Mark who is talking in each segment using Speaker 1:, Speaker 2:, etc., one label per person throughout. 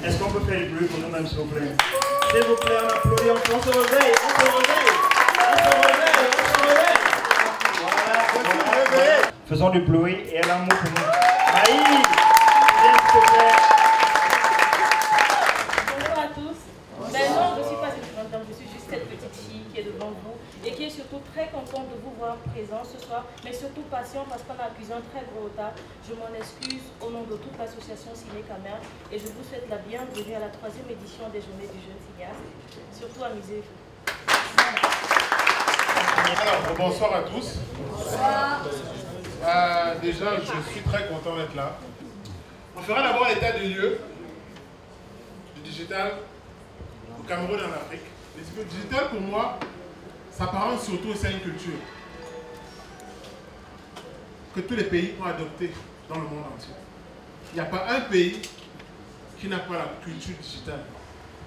Speaker 1: Est-ce qu'on peut faire du bruit pour nous-mêmes, s'il vous plaît? S'il vous plaît, on applaudit, on se réveille, on se réveille, on se réveille, on se réveille. Voilà. Faisons du bruit et un mot pour nous. Maï, viens s'il te plaît.
Speaker 2: Bonjour à tous. Ben non, je ne suis pas une grande dame, je suis juste cette petite fille qui est devant vous et qui est surtout très contente de vous voir présent ce soir, mais surtout patient parce qu'on a accusé un très gros retard. Je m'en excuse au nom de toute l'association Ciné Camer et je vous souhaite la bienvenue à la 3e édition des Journées du jeune cinéaste. Surtout amusez-vous.
Speaker 3: Alors, bonsoir à tous.
Speaker 2: Bonsoir.
Speaker 3: Déjà, je suis très content d'être là. On fera d'abord l'état des lieux du digital au Cameroun et en Afrique. Le digital, pour moi, s'apparente surtout à une culture que tous les pays ont adoptée dans le monde entier. Il n'y a pas un pays qui n'a pas la culture digitale.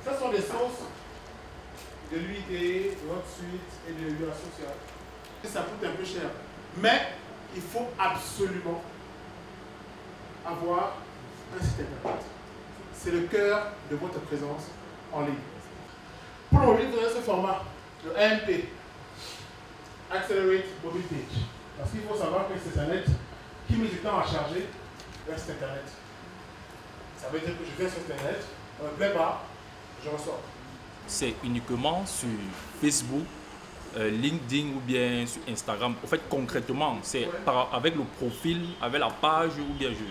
Speaker 3: Ce sont des sources de l'UIT, de votre suite et de l'UA sociale. Et ça coûte un peu cher. Mais il faut absolument avoir un site internet. C'est le cœur de votre présence en ligne. Pour le mobile, vous avez ce format, le AMP, Accelerate Mobile Page. Parce qu'il faut savoir que c'est Internet qui met du temps à charger vers cet Internet. Ça veut dire que je viens sur Internet, on ne me plaît pas, je ressors.
Speaker 4: C'est uniquement sur Facebook, LinkedIn ou bien sur Instagram. En fait, concrètement, c'est avec le profil, avec la page ou bien je...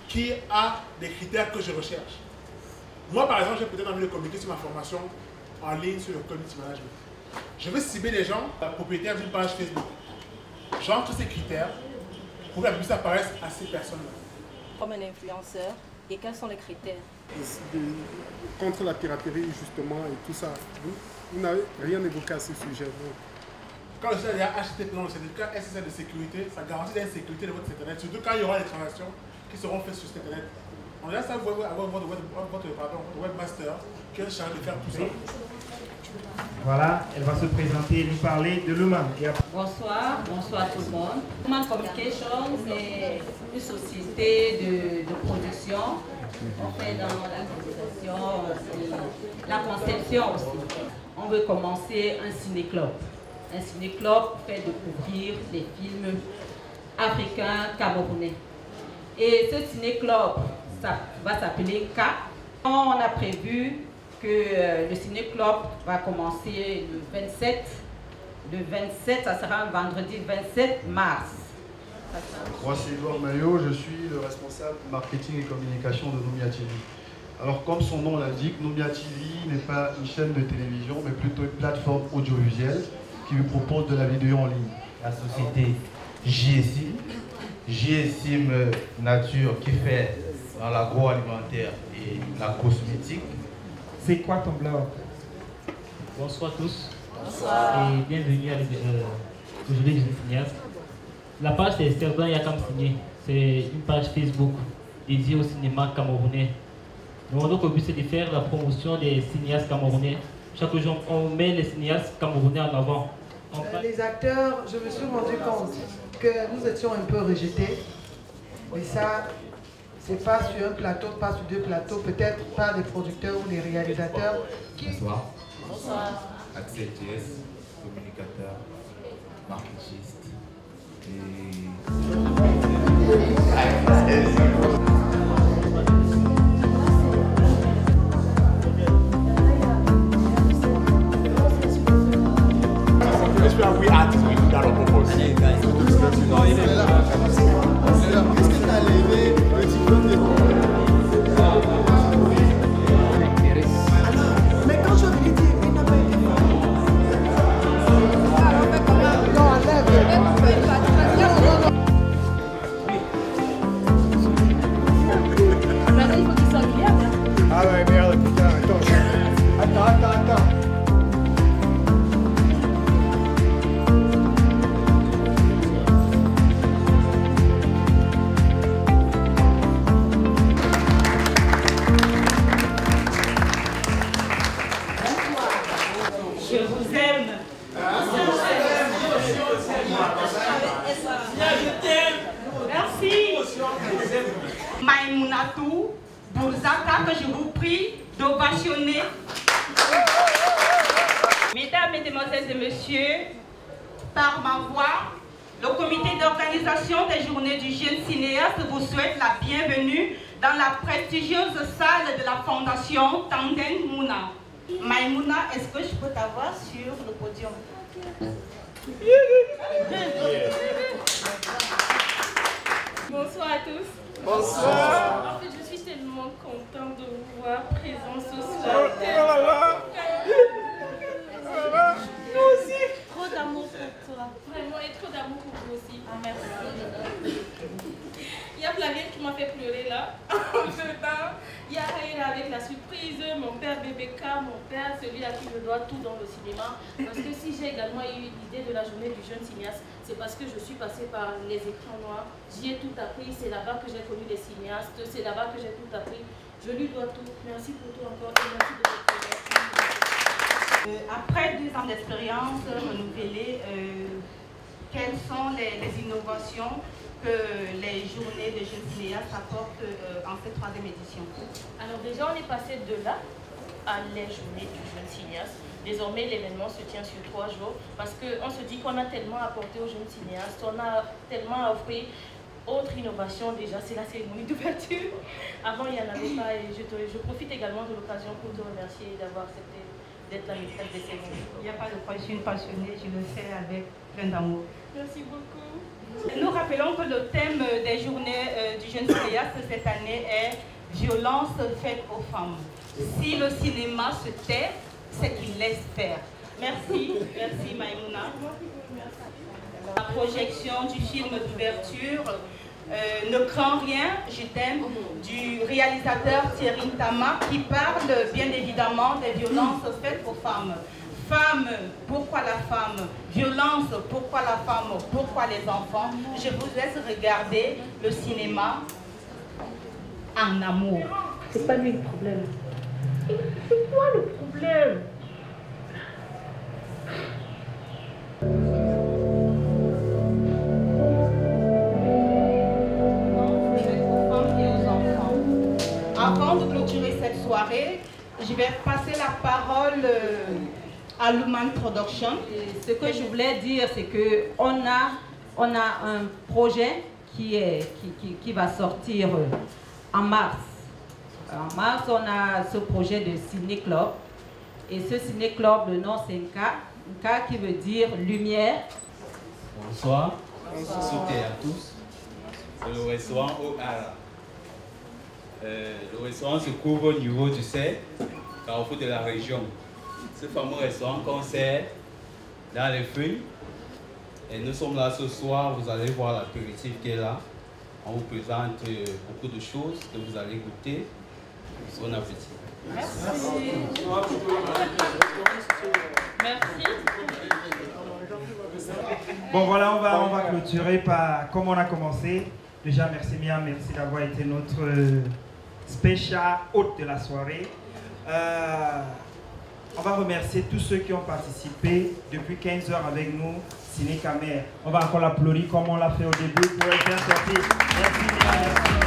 Speaker 3: Qui a des critères que je recherche. Moi, par exemple, j'ai peut-être envie de communiquer sur ma formation en ligne sur le community management. Je veux cibler les gens, propriétaires d'une page Facebook. J'entre ces critères pour que la publicité apparaisse à ces personnes-là.
Speaker 2: Comme un influenceur, et quels sont les critères?
Speaker 5: Contre la piraterie, justement, et tout ça. Vous n'avez rien évoqué à ce sujet.
Speaker 3: Quand le site est HTTP dans le certificat SSL de sécurité, ça garantit la sécurité de votre site internet, surtout quand il y aura des transactions qui seront faites sur cet internet. En général, ça, vous pouvez avoir votre webmaster qui est chargé de faire tout ça.
Speaker 1: Voilà, elle va se présenter et nous parler de l'humain.
Speaker 6: Bonsoir, bonsoir tout le monde. Human Communication, c'est une société de production. On fait dans la réalisation aussi, la conception aussi. On veut commencer un ciné-club. Un ciné-club fait découvrir des films africains, camerounais. Et ce ciné-club, ça va s'appeler CAP. On a prévu que le ciné-club va commencer le 27. Le 27, ça sera un vendredi 27 mars.
Speaker 7: Moi, c'est Edouard Maillot, je suis le responsable marketing et communication de Numia TV. Alors, comme son nom l'indique, Numia TV n'est pas une chaîne de télévision, mais plutôt une plateforme audiovisuelle qui vous propose de la vidéo en ligne.
Speaker 8: La société JSIM Nature qui fait dans l'agroalimentaire et la cosmétique.
Speaker 1: C'est quoi ton blog?
Speaker 9: Bonsoir tous. Bonsoir. Et bienvenue à l'Aujourd'hui du cinéaste. La page c'est Cerdan Yakam Signé. C'est une page Facebook dédiée au cinéma camerounais. Donc notre but c'est de faire la promotion des cinéastes camerounais. Chaque jour on met les cinéastes camerounais en avant.
Speaker 10: Les acteurs, je me suis rendu compte que nous étions un peu rejetés. Et ça, c'est pas sur un plateau, pas sur deux plateaux, peut-être par des producteurs ou des réalisateurs.
Speaker 8: Bonsoir.
Speaker 2: Bonsoir.
Speaker 8: Axel TS, communicateur, marketingiste.
Speaker 3: We artists, we do that on purpose.
Speaker 5: Est-ce que tu as levé le diplôme de mais quand je lui dis, il n'a pas été non, enlève. Ah ouais, merde, putain, attends.
Speaker 6: Je vous aime. Merci. Maïmounatou, Bouzaka, que je vous prie d'ovationner. Mesdames, Mesdemoiselles et Messieurs, par ma voix, le comité d'organisation des journées du jeune cinéaste vous souhaite la bienvenue dans la prestigieuse salle de la Fondation Tanden Mouna. Maïmouna, est-ce que je peux t'avoir sur le podium?
Speaker 2: Bonsoir à tous.
Speaker 1: Bonsoir.
Speaker 2: En fait, je suis tellement contente de vous voir présents ce soir. Moi aussi. Trop d'amour pour toi. Vraiment, et trop d'amour pour vous aussi. Ah, merci. Il y a Flavienne qui m'a fait pleurer là. En même temps, il y a Raïla avec la surprise, mon père Bébéka, mon père, celui à qui je dois tout dans le cinéma. Parce que si j'ai également eu l'idée de la journée du jeune cinéaste, c'est parce que je suis passée par les écrans noirs. J'y ai tout appris, c'est là-bas que j'ai connu les cinéastes, c'est là-bas que j'ai tout appris. Je lui dois tout. Merci pour tout encore et merci de votre présence.
Speaker 6: Après 2 ans d'expérience renouvelée, quelles sont les innovations que les journées de jeunes cinéastes apportent en cette 3e édition?
Speaker 2: Alors déjà, on est passé de là à les journées du jeune cinéaste. Désormais, l'événement se tient sur 3 jours parce qu'on se dit qu'on a tellement apporté aux jeunes cinéastes, on a tellement offert. Autre innovation déjà, c'est la cérémonie d'ouverture. Avant, il n'y en avait pas et je profite également de l'occasion pour te remercier d'avoir accepté d'être la maîtresse des cérémonies.
Speaker 6: Il n'y a pas de quoi, je suis une passionnée, je le fais avec plein d'amour.
Speaker 2: Merci beaucoup.
Speaker 6: Nous rappelons que le thème des journées du jeune cinéaste cette année est « Violence faite aux femmes ». Si le cinéma se tait, c'est qu'il laisse faire. Merci, merci Maïmouna. La projection du film d'ouverture Ne crains rien, je t'aime, du réalisateur Thierry Ntama qui parle bien évidemment des violences faites aux femmes. Femme, pourquoi la femme? Violence, pourquoi la femme? Pourquoi les enfants? Je vous laisse regarder le cinéma en amour.
Speaker 2: C'est pas lui le problème. C'est quoi le problème?
Speaker 6: Avant de clôturer cette soirée, je vais passer la parole à Luman Production.
Speaker 11: Et ce que je voulais dire, c'est qu'on a un projet qui va sortir en mars. En mars, on a ce projet de ciné-club. Et ce ciné-club, le nom c'est un K qui veut dire lumière.
Speaker 12: Bonsoir. Bonsoir à tous. C'est le restaurant O'Hara. Le restaurant se trouve au niveau du CER, carrefour de la région. Ce fameux restaurant concert dans les feuilles. Et nous sommes là ce soir, vous allez voir l'apéritif qui est là. On vous présente beaucoup de choses que vous allez goûter. Bon appétit.
Speaker 2: Merci. Merci.
Speaker 1: Bon voilà, on va clôturer par comme on a commencé. Déjà merci Mia, merci d'avoir été notre spécial hôte de la soirée. On va remercier tous ceux qui ont participé depuis 15 heures avec nous, Ciné Camer. On va encore l'applaudir comme on l'a fait au début pour le faire sortir. Merci Mia, merci.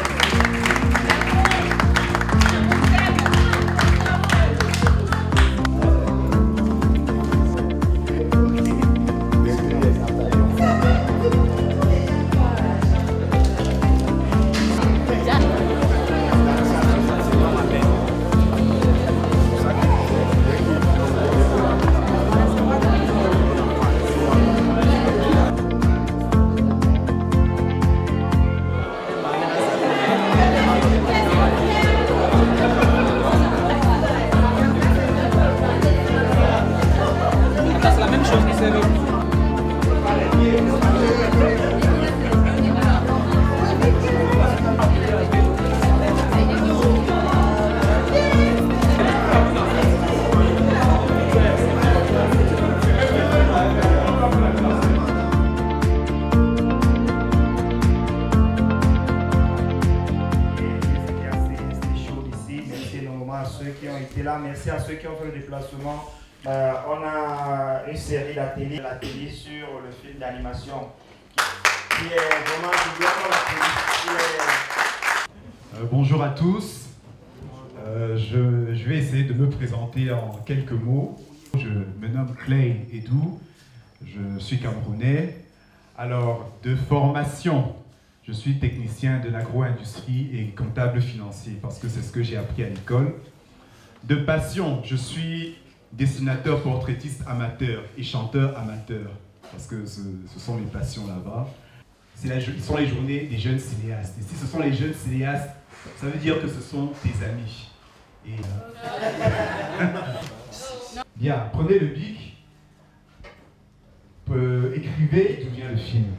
Speaker 1: Merci à ceux qui ont fait le déplacement. On a une série la télé sur le film d'animation qui est vraiment...
Speaker 7: Bonjour à tous.
Speaker 13: Je vais essayer de me présenter en quelques mots. Je me nomme Clay Edou, je suis camerounais. Alors, de formation, je suis technicien de l'agro-industrie et comptable financier parce que c'est ce que j'ai appris à l'école. De passion, je suis dessinateur, portraitiste amateur et chanteur amateur parce que ce sont mes passions là-bas. Ce sont les journées des jeunes cinéastes. Et si ce sont les jeunes cinéastes, ça veut dire que ce sont tes amis. Et, bien, prenez le bic, écrivez d'où vient le film.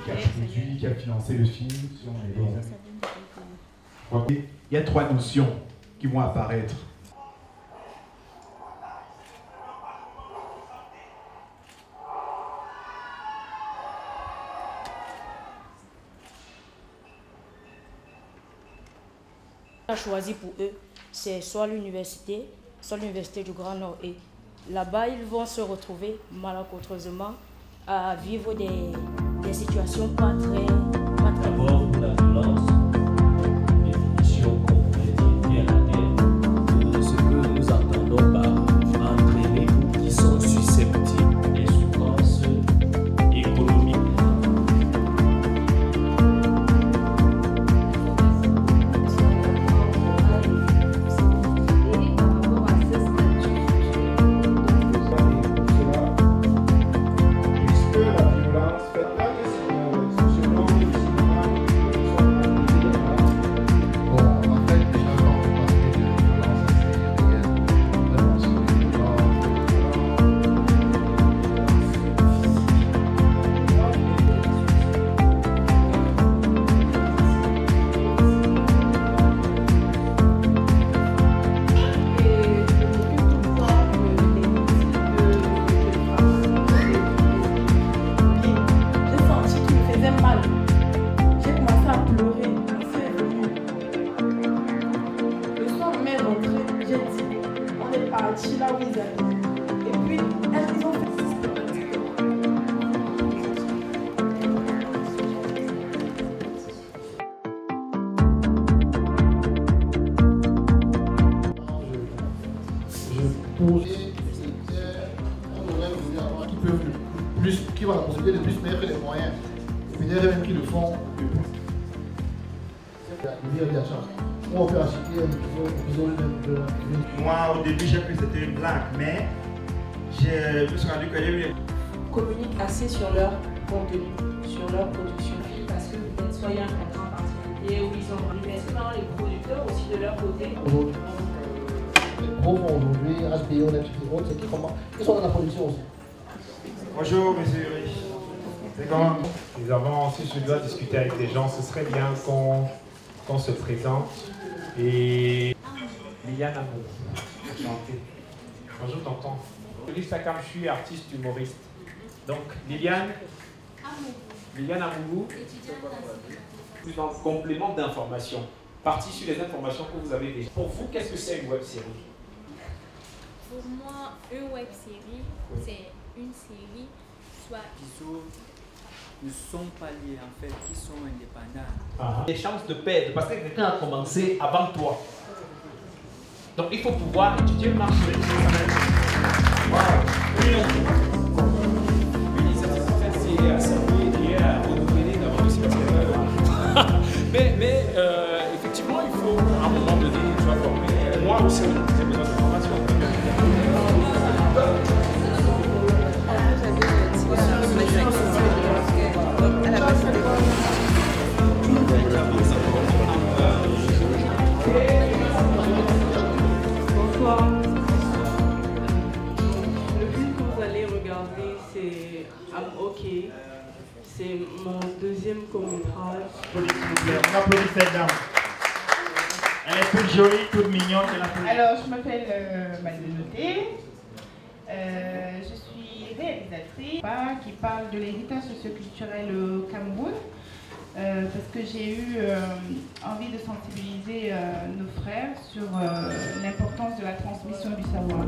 Speaker 13: Qui a produit, qui a financé le film. Il y a 3 notions qui vont apparaître.
Speaker 14: A choisi pour eux, c'est soit l'université du Grand Nord. Et là-bas, ils vont se retrouver malencontreusement à vivre des situations pas très bonnes.
Speaker 9: La violence, définition qu'on pourrait dire à la de ce que nous entendons par entraîner qui sont susceptibles des souffrances économiques.
Speaker 3: Qui va la possibilité de plus mettre les moyens. Et puis derrière même qui le font,
Speaker 1: moi au début j'ai cru que c'était une blague, mais je me suis rendu compte que
Speaker 15: communiquent assez sur leur contenu, sur leur production. Parce que peut-être soit il y a un contrat en particulier où ils ont arrivé. Est-ce que maintenant les producteurs aussi de leur côté
Speaker 3: les gros vont aujourd'hui, HBO, Netflix et autres, ils sont dans la production aussi.
Speaker 1: Bonjour monsieur Ulrich. C'est comment?
Speaker 16: Nous avons, si je dois discuter avec des gens, ce serait bien qu'on se présente. Et Liliane Amou, enchantée. Bonjour tonton. Félix Takam, je suis artiste humoriste. Donc Liliane Amou, plus en complément d'information, partie sur les informations que vous avez déjà. Pour vous, qu'est-ce que c'est une web série?
Speaker 17: Pour moi, une web série, c'est une série soit
Speaker 18: qui ne sont pas liés en fait, qui sont indépendants.
Speaker 16: Les chances de perdre, parce que quelqu'un a commencé avant toi. Donc il faut pouvoir étudier le marché. Une initiative c'est à saluer et à renouveler d'abord aussi parce que mais effectivement il faut à un moment donné tu vas former. Moi aussi j'ai besoin de formation.
Speaker 15: Bonsoir. Le film que vous allez regarder, c'est I'm OK. C'est mon deuxième court-métrage.
Speaker 1: On applaudit cette dame. Elle est toute jolie, toute mignonne.
Speaker 19: Alors, je m'appelle Marie-Denoté. Je suis réalisatrice qui parle de l'héritage socioculturel au Cameroun. Parce que j'ai eu envie de sensibiliser nos frères sur l'importance de la transmission du savoir.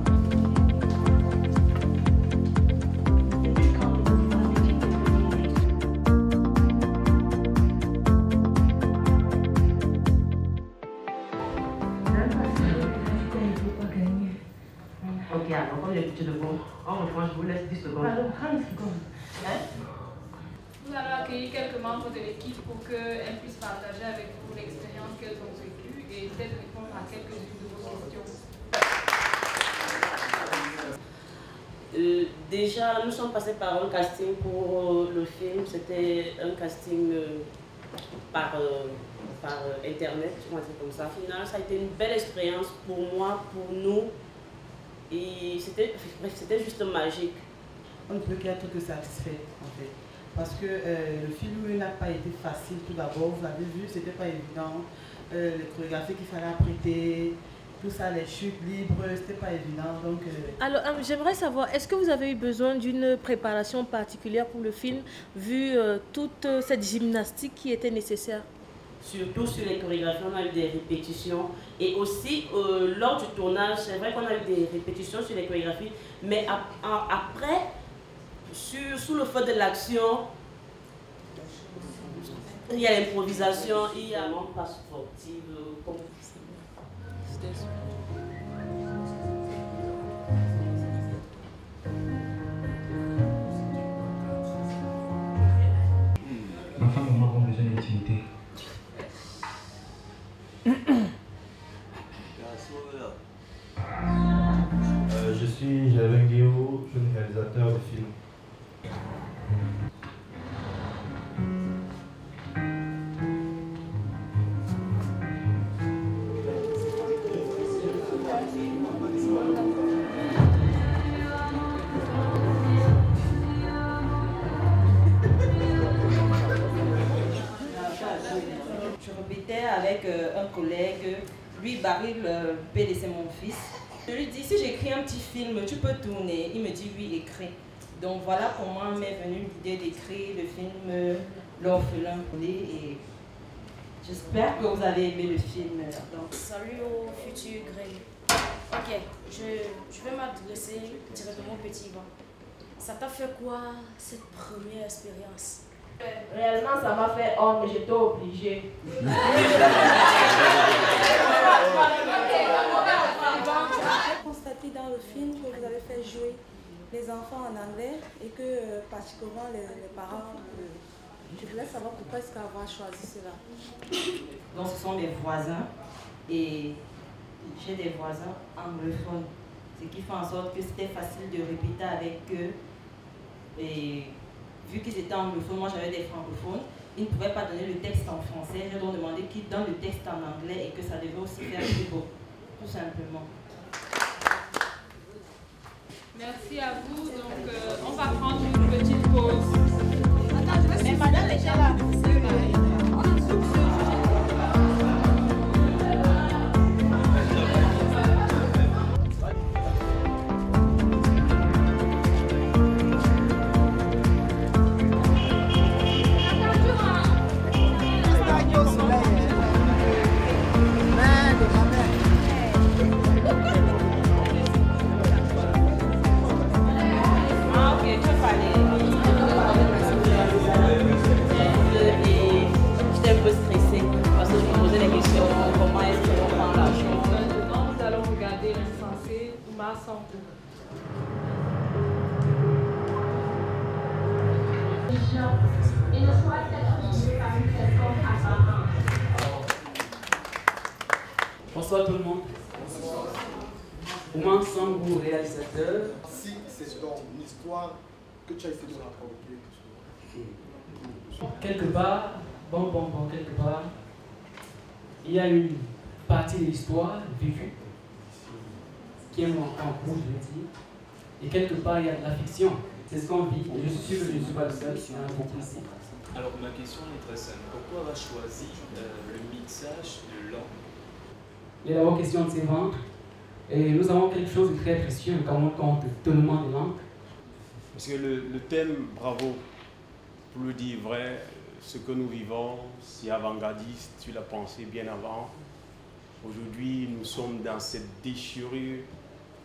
Speaker 20: regarde, on est habitué de voir. En revanche, je vous laisse 10 secondes.
Speaker 19: Alors, 30 secondes.
Speaker 20: Hein?
Speaker 15: Nous allons accueillir quelques membres de l'équipe pour qu'elles puissent partager avec vous l'expérience qu'elles ont vécue et peut-être répondre à quelques-unes de vos questions.
Speaker 20: Déjà, nous sommes passés par un casting pour le film. C'était un casting par internet, on va dire comme ça. Au final, ça a été une belle expérience pour moi, pour nous. Et c'était juste magique.
Speaker 10: On ne peut qu'être que satisfait, en fait. Parce que le film n'a pas été facile tout d'abord. Vous avez vu, c'était pas évident. Les chorégraphies qu'il fallait apprêter, tout ça, les chutes libres, c'était pas évident. Donc,
Speaker 2: Alors, j'aimerais savoir, est-ce que vous avez eu besoin d'une préparation particulière pour le film, vu toute cette gymnastique qui était nécessaire?
Speaker 20: Surtout sur les chorégraphies, on a eu des répétitions. Et aussi, lors du tournage, c'est vrai qu'on a eu des répétitions sur les chorégraphies, mais après, sous le feu de l'action, il y a l'improvisation, il y a un pas sportif.
Speaker 9: Ma femme et moi avons besoin d'intimité.
Speaker 21: Je suis Gervin Guéo, jeune réalisateur de film.
Speaker 11: Je répétais avec un collègue, lui Barry Bélé, c'est mon fils. Je lui dis, si j'écris un petit film, tu peux tourner. Il me dit oui, écris. Donc voilà comment m'est venue l'idée d'écrire le film L'Orphelin. Et j'espère que vous avez aimé le film. Donc,
Speaker 14: salut au futur Greg. Ok, je vais m'adresser directement au petit Ivan. Ça t'a fait quoi cette première expérience?
Speaker 11: Réellement, ça m'a fait honte, mais j'étais obligée.
Speaker 22: J'ai constaté dans le film que vous avez fait jouer les enfants en anglais et que particulièrement les parents, je voulais savoir pourquoi est-ce qu'avoir choisi cela.
Speaker 11: Donc ce sont mes voisins et j'ai des voisins anglophones, ce qui fait en sorte que c'était facile de répéter avec eux. Et vu qu'ils étaient anglophones, moi j'avais des francophones, ils ne pouvaient pas donner le texte en français, j'ai donc demandé qu'ils donnent le texte en anglais et que ça devait aussi faire plus beau, tout simplement.
Speaker 15: Merci à vous. Donc, on va prendre une petite pause. Attends, je vais mais madame est déjà là.
Speaker 18: Bonsoir tout le monde. Oumar Sangou, réalisateur.
Speaker 5: Si c'est dans l'histoire que tu as essayé de raconter.
Speaker 18: Quelque part, quelque part, il y a une partie de l'histoire vécue qui est en cours, je vais dire. Et quelque part, il y a de la fiction. C'est ce qu'on vit. Et je suis sûr que je ne suis pas le seul qui a un ici.
Speaker 4: Alors ma question est très simple. Pourquoi avoir choisi le mixage de langue?
Speaker 18: Il y a d'abord question de ses ventes. Et nous avons quelque chose de très précieux quand on compte le tournement de langue.
Speaker 23: Parce que le thème, bravo, pour le dire vrai, ce que nous vivons, c'est avant-gardiste, tu l'as pensé bien avant. Aujourd'hui, nous sommes dans cette déchirure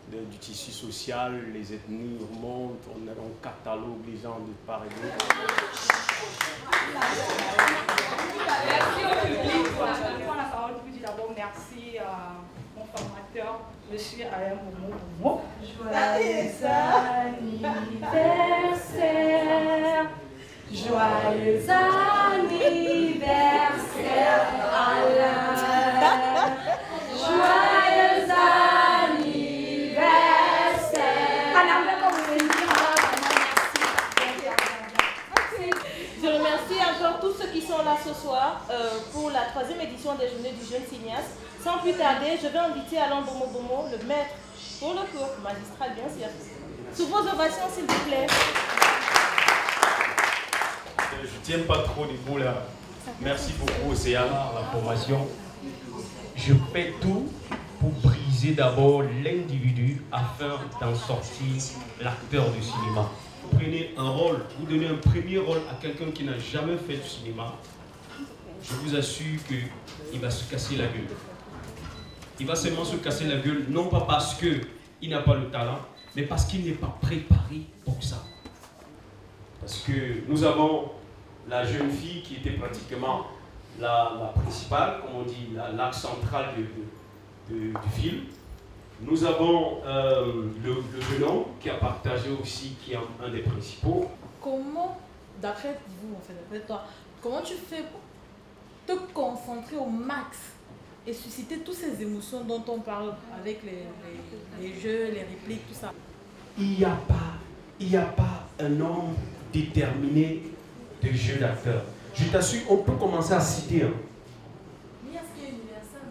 Speaker 23: du tissu social, les ethnies remontent, on catalogue les gens de part et d'autre.
Speaker 15: Merci au public. Je vais prendre la parole pour dire d'abord merci à mon formateur, M. Alain Momo.
Speaker 22: Joyeux anniversaire, joyeux anniversaire Alain, joyeux anniversaire.
Speaker 2: Je remercie encore tous ceux qui sont là ce soir pour la 3e édition des Journées du Jeune Cinéaste. Sans plus tarder, je vais inviter Alain Bomo Bomo, le maître pour le cours, magistral bien sûr. Sous vos ovations, s'il vous plaît.
Speaker 23: Je ne tiens pas trop debout là. Merci beaucoup, Océane,
Speaker 6: la formation. Je fais tout pour briser d'abord l'individu afin d'en sortir l'acteur du cinéma. Vous prenez un rôle, vous donnez un premier rôle à quelqu'un qui n'a jamais fait du cinéma, je vous assure qu'il va se casser la gueule. Il va seulement se casser la gueule, non pas parce qu'il n'a pas le talent, mais parce qu'il n'est pas préparé pour ça. Parce que nous avons la jeune fille qui était pratiquement la principale, comme on dit, l'axe central du film. Nous avons le jeune homme qui a partagé aussi, qui est un des principaux.
Speaker 15: Comment, d'après vous, en fait, d'après toi, comment tu fais pour te concentrer au max et susciter toutes ces émotions dont on parle avec les jeux, les répliques, tout ça?
Speaker 6: Il n'y a pas un nombre déterminé de jeux d'acteurs. Je t'assure, on peut commencer à citer.
Speaker 15: Mais il y a ce qui est universel,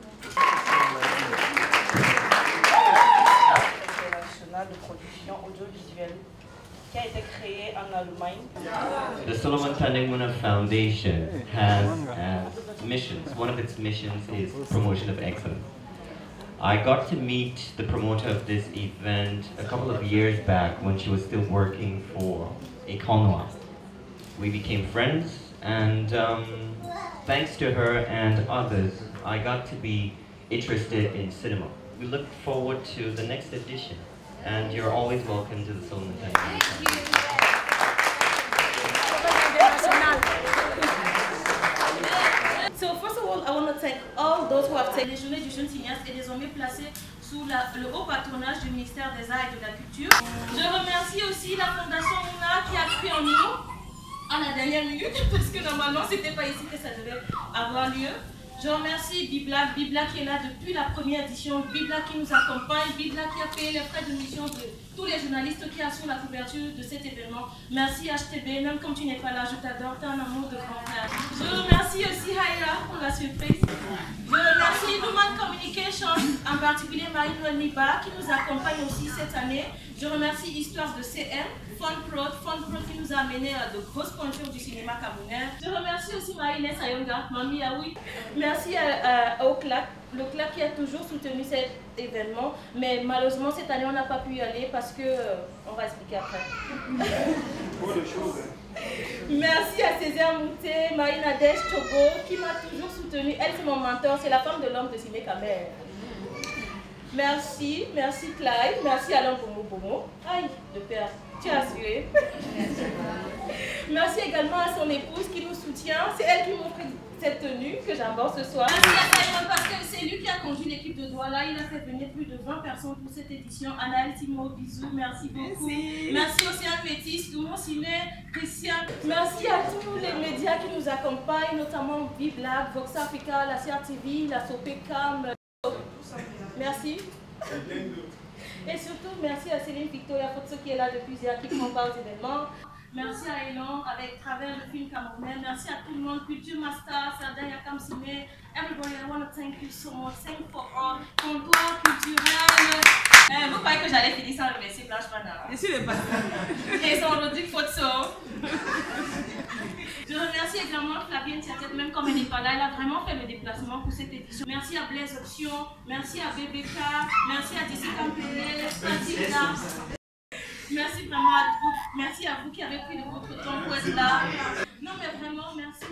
Speaker 8: international de production audiovisuelle qui a été créé en Allemagne.
Speaker 12: The Solomon Tandemuna Foundation has missions. One of its missions is promotion of excellence. I got to meet the promoter of this event a couple of years back when she was still working for Écran Noir. We became friends, and thanks to her and others, I got to be interested in cinema. We look forward to the next edition, and you're always welcome to the Solomon Tandemuna Foundation.
Speaker 2: So first of all, I want to thank all those who have taken les journées du jeune cinéaste et désormais placées sous le haut patronage du ministère des Arts et de la Culture. Je remercie aussi la Fondation Mouna qui a cru en nous à la dernière minute parce que normalement c'était pas ici que ça devait avoir lieu. Je remercie Bibla qui est là depuis la première édition, Bibla qui nous accompagne, Bibla qui a payé les frais de mission de tous les journalistes qui assurent la couverture de cet événement. Merci HTB, même comme tu n'es pas là, je t'adore, t'es un amour de grand frère. Je remercie aussi Haïla pour la surprise. Je remercie Luman Communication, en particulier Marie-Noël Niba qui nous accompagne aussi cette année. Je remercie Histoire de CM, Funprod qui nous a amené à de grosses pointures du cinéma camerounais. Je remercie aussi Marie-Inès Ayonga, Mamie Yaoui. Merci au CLAC, le CLAC qui a toujours soutenu cet événement, mais malheureusement cette année on n'a pas pu y aller parce que, on va expliquer après. Merci à Césaire Mouté, Marina Desch Togo qui m'a toujours soutenu. Elle c'est mon mentor, c'est la femme de l'homme de Ciné Camer. Merci Clyde, merci Alain Bomo. Aïe, le père, tu as assuré. Merci également à son épouse qui nous soutient. C'est elle qui m'offre cette tenue que j'aborde ce soir. Merci à Simon parce que c'est lui qui a conduit l'équipe de Douala. Il a fait venir plus de 20 personnes pour cette édition. Anaël Timo, bisous, merci beaucoup. Merci Océane Métis, Doumo Ciné, Christian. Merci à tous les médias qui nous accompagnent, notamment Biblac, Vox Africa, la CRTV, la Sopecam. Merci. Et surtout, merci à Céline Victoria Fotso qui est là depuis hier, qui prend part aux événements. Merci à Elon avec travers le film camerounais. Merci à tout le monde, Culture Master, Sardin Yakam Sime. Everybody, I want to thank you so much. Thank for all. Comptoir culturel. Vous croyez que j'allais finir sans remercier Blanche Mana? Je suis le passé. Et son Rodrigue Fotso. Je remercie également Flavienne Tiatet, même comme elle n'est pas là, elle a vraiment fait le déplacement pour cette édition. Merci à Blaise Option, merci à BBK, merci à Dizzy Campele, merci vraiment à vous, merci à vous qui avez pris de votre temps pour être là. Non mais vraiment, merci